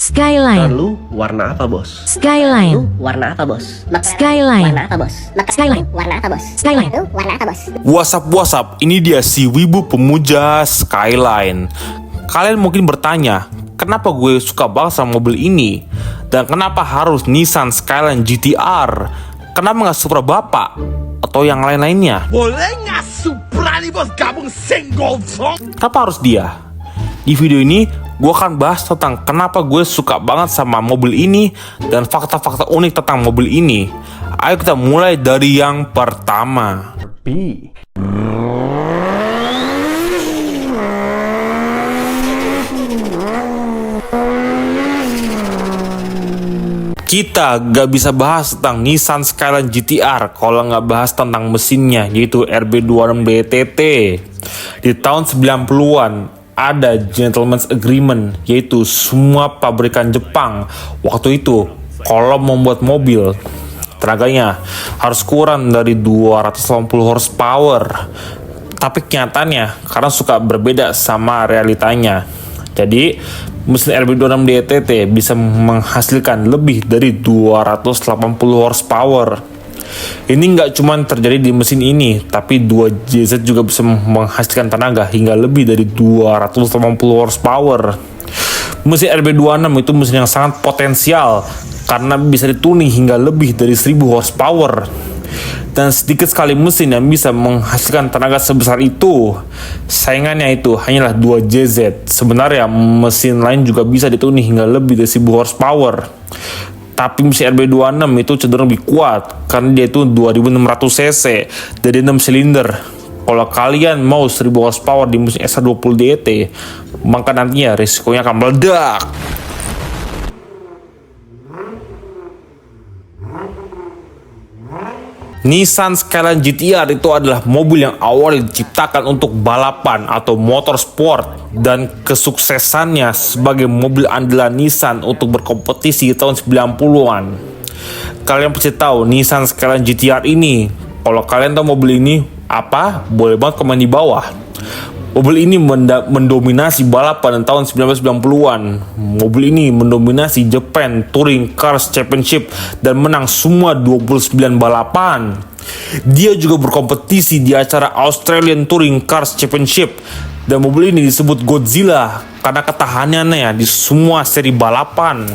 Skyline. Lu warna apa, Bos? Skyline. Lu warna apa, Bos? Skyline. Warna apa, Bos? Skyline. Warna apa, Bos? Skyline. Lu warna apa, Bos? WhatsApp, ini dia si wibu pemuja Skyline. Kalian mungkin bertanya, kenapa gue suka banget sama mobil ini? Dan kenapa harus Nissan Skyline GTR? Kenapa nggak Supra Bapak? Atau yang lain-lainnya? Boleh nggak Supra nih, Bos, gabung single song? Kenapa harus dia? Di video ini, gue akan bahas tentang kenapa gue suka banget sama mobil ini dan fakta-fakta unik tentang mobil ini. Ayo kita mulai dari yang pertama. Kita gak bisa bahas tentang Nissan Skyline GTR kalau nggak bahas tentang mesinnya, yaitu RB26DTT. Di tahun 90-an ada gentleman's agreement, yaitu semua pabrikan Jepang waktu itu kalau membuat mobil tenaganya harus kurang dari 280 horsepower. Tapi kenyataannya karena suka berbeda sama realitanya. Jadi mesin RB26DTT bisa menghasilkan lebih dari 280 horsepower. Ini nggak cuma terjadi di mesin ini, tapi 2JZ juga bisa menghasilkan tenaga hingga lebih dari 280 horsepower. Mesin RB26 itu mesin yang sangat potensial karena bisa dituning hingga lebih dari 1000 horsepower. Dan sedikit sekali mesin yang bisa menghasilkan tenaga sebesar itu. Saingannya itu hanyalah 2JZ. Sebenarnya mesin lain juga bisa dituning hingga lebih dari 1000 horsepower. Tapi mesin RB26 itu cenderung lebih kuat karena dia itu 2600 cc dari 6 silinder. Kalau kalian mau 1000 horsepower di mesin SR20 DT, maka nantinya risikonya akan meledak. Nissan Skyline GTR itu adalah mobil yang awalnya diciptakan untuk balapan atau motorsport, dan kesuksesannya sebagai mobil andalan Nissan untuk berkompetisi di tahun 90-an. Kalian pasti tahu Nissan Skyline GTR ini. Kalau kalian tahu mobil ini apa, boleh banget komen di bawah. Mobil ini mendominasi balapan di tahun 1990-an. Mobil ini mendominasi Japan Touring Cars Championship dan menang semua 29 balapan. Dia juga berkompetisi di acara Australian Touring Cars Championship. Dan mobil ini disebut Godzilla karena ketahanannya di semua seri balapan.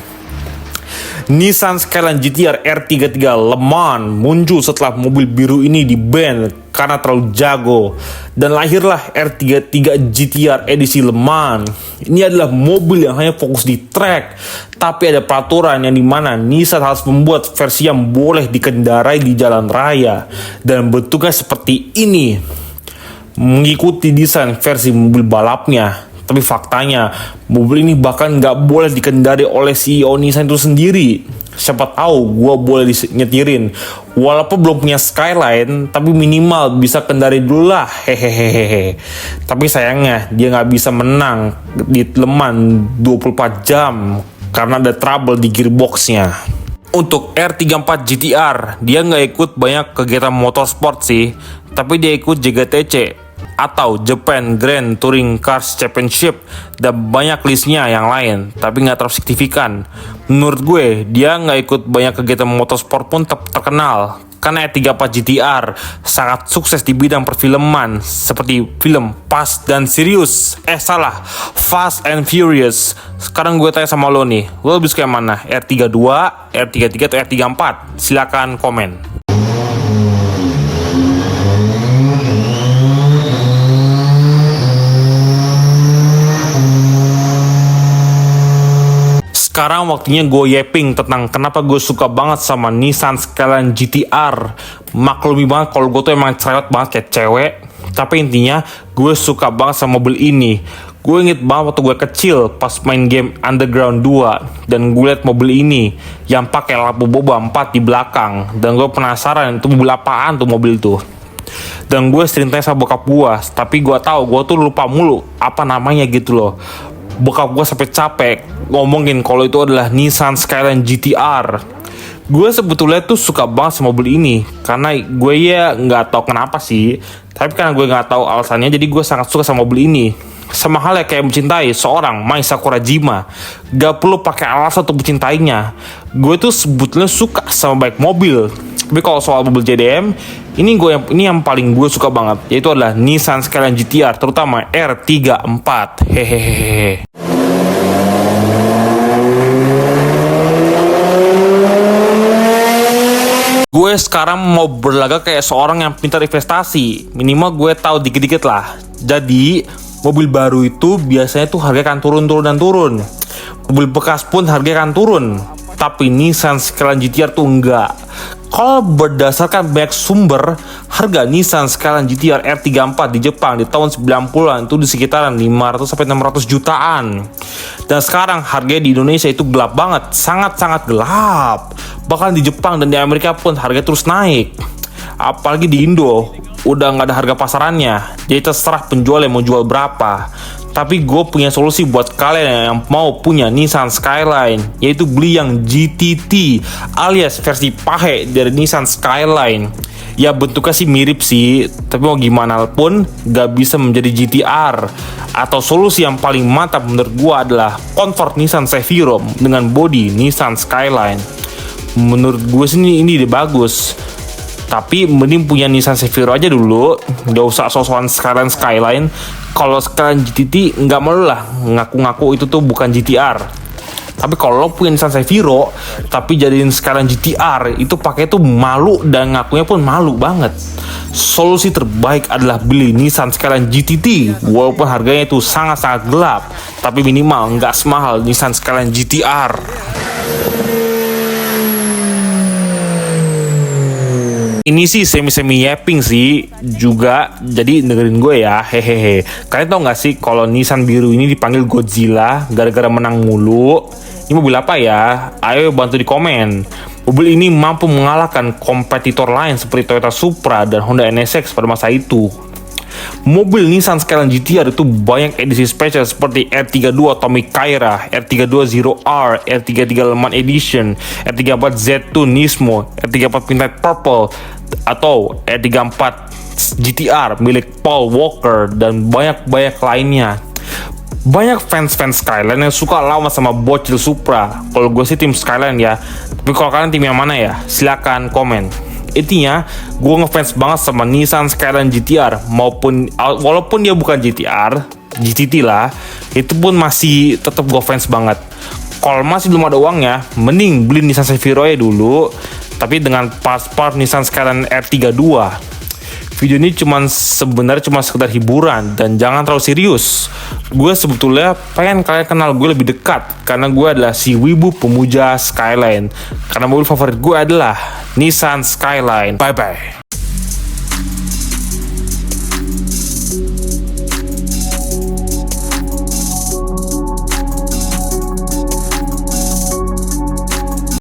Nissan Skyline GTR R33 Le Mans muncul setelah mobil biru ini di-ban karena terlalu jago, dan lahirlah R33 GTR edisi Le Mans. Ini adalah mobil yang hanya fokus di track, tapi ada peraturan yang dimana Nissan harus membuat versi yang boleh dikendarai di jalan raya, dan bentuknya seperti ini, mengikuti desain versi mobil balapnya. Tapi faktanya, mobil ini bahkan nggak boleh dikendari oleh CEO Nissan itu sendiri. Siapa tahu gue boleh nyetirin. Walaupun belum punya Skyline, tapi minimal bisa kendari dulu lah. Hehehehe. Tapi sayangnya, dia nggak bisa menang di Le Mans 24 jam karena ada trouble di gearboxnya. Untuk R34 GTR, dia nggak ikut banyak kegiatan motorsport sih, tapi dia ikut JGTC atau Japan Grand Touring Cars Championship dan banyak listnya yang lain, tapi nggak terlalu signifikan. Menurut gue, dia nggak ikut banyak kegiatan motorsport pun terkenal karena R34 GTR sangat sukses di bidang perfilman seperti film Fast dan Furious. Fast and Furious. Sekarang gue tanya sama lo nih, lo lebih suka yang mana? R32, R33 atau R34? Silakan komen. Sekarang waktunya gue yapping tentang kenapa gue suka banget sama Nissan Skyline GTR. Maklumi banget kalau gue tuh emang cerewet banget kayak cewek. Tapi intinya gue suka banget sama mobil ini. Gue inget banget waktu gue kecil pas main game Underground 2. Dan gue liat mobil ini yang pakai lampu boba 4 di belakang. Dan gue penasaran itu mobil apaan tuh mobil tuh. Dan gue sering tanya sama bokap gue. Tapi gue tahu gue tuh lupa mulu apa namanya gitu loh. Bokap gue sampai capek ngomongin kalau itu adalah Nissan Skyline GTR. Gue sebetulnya tuh suka banget sama mobil ini karena gue ya nggak tahu kenapa sih, tapi karena gue nggak tahu alasannya, jadi gue sangat suka sama mobil ini. Sama halnya kayak mencintai seorang Mai Sakurajima, gak perlu pakai alasan untuk mencintainya. Gue tuh sebetulnya suka sama bike mobil. Tapi kalau soal mobil JDM, ini yang paling gue suka banget, yaitu adalah Nissan Skyline GTR, terutama R34. Hehehe. Gue sekarang mau berlagak kayak seorang yang pintar investasi. Minimal gue tahu dikit-dikit lah. Jadi mobil baru itu biasanya tuh harga akan turun. Mobil bekas pun harga akan turun. Tapi Nissan Skyline GTR tuh enggak. Kalau berdasarkan banyak sumber, harga Nissan Skyline GTR R34 di Jepang di tahun 90-an itu di sekitaran 500-600 jutaan. Dan sekarang harganya di Indonesia itu gelap banget, sangat-sangat gelap. Bahkan di Jepang dan di Amerika pun harga terus naik. Apalagi di Indo, udah nggak ada harga pasarannya. Jadi terserah penjual yang mau jual berapa. Tapi gue punya solusi buat kalian yang mau punya Nissan Skyline, yaitu beli yang GTT alias versi pahe dari Nissan Skyline. Ya bentuknya sih mirip sih, tapi mau gimana pun gak bisa menjadi GTR. Atau solusi yang paling mantap menurut gue adalah convert Nissan Seviro dengan body Nissan Skyline. Menurut gue sih ini bagus. Tapi mending punya Nissan Seviro aja dulu, gak usah sosokan Skyline. Kalau Skyline GTT nggak malu lah ngaku-ngaku itu tuh bukan GTR. Tapi kalau lo punya Nissan Seviro tapi jadiin Skyline GTR, itu pakai tuh malu dan ngakunya pun malu banget. Solusi terbaik adalah beli Nissan Skyline GTT, walaupun harganya itu sangat-sangat gelap, tapi minimal nggak semahal Nissan Skyline GTR. Ini sih semi yapping sih juga, jadi dengerin gue ya, hehehe. Kalian tau gak sih kalau Nissan biru ini dipanggil Godzilla gara-gara menang mulu? Ini mobil apa ya? Ayo bantu di komen. Mobil ini mampu mengalahkan kompetitor lain seperti Toyota Supra dan Honda NSX pada masa itu. Mobil Nissan Skyline GTR itu banyak edisi spesial seperti R32 Atomic Kaira, R32 Zero R, R33 Lemon Edition, R34 Z2 Nismo, R34 Midnight Purple, atau R34 GTR milik Paul Walker, dan banyak lainnya. Banyak fans Skyline yang suka lawan sama bocil Supra. Kalau gue sih tim Skyline ya. Tapi kalau kalian tim yang mana ya? Silakan komen. Intinya, gue ngefans banget sama Nissan Skyline GTR, walaupun dia bukan GTR, GTT lah, itu pun masih tetap gue fans banget. Kalau masih belum ada uangnya, mending beli Nissan Seviro ya dulu, tapi dengan part Nissan Skyline R32. Video ini sebenarnya cuma sekedar hiburan dan jangan terlalu serius. Gue sebetulnya pengen kalian kenal gue lebih dekat karena gue adalah si wibu pemuja Skyline. Karena mobil favorit gue adalah Nissan Skyline. Bye bye.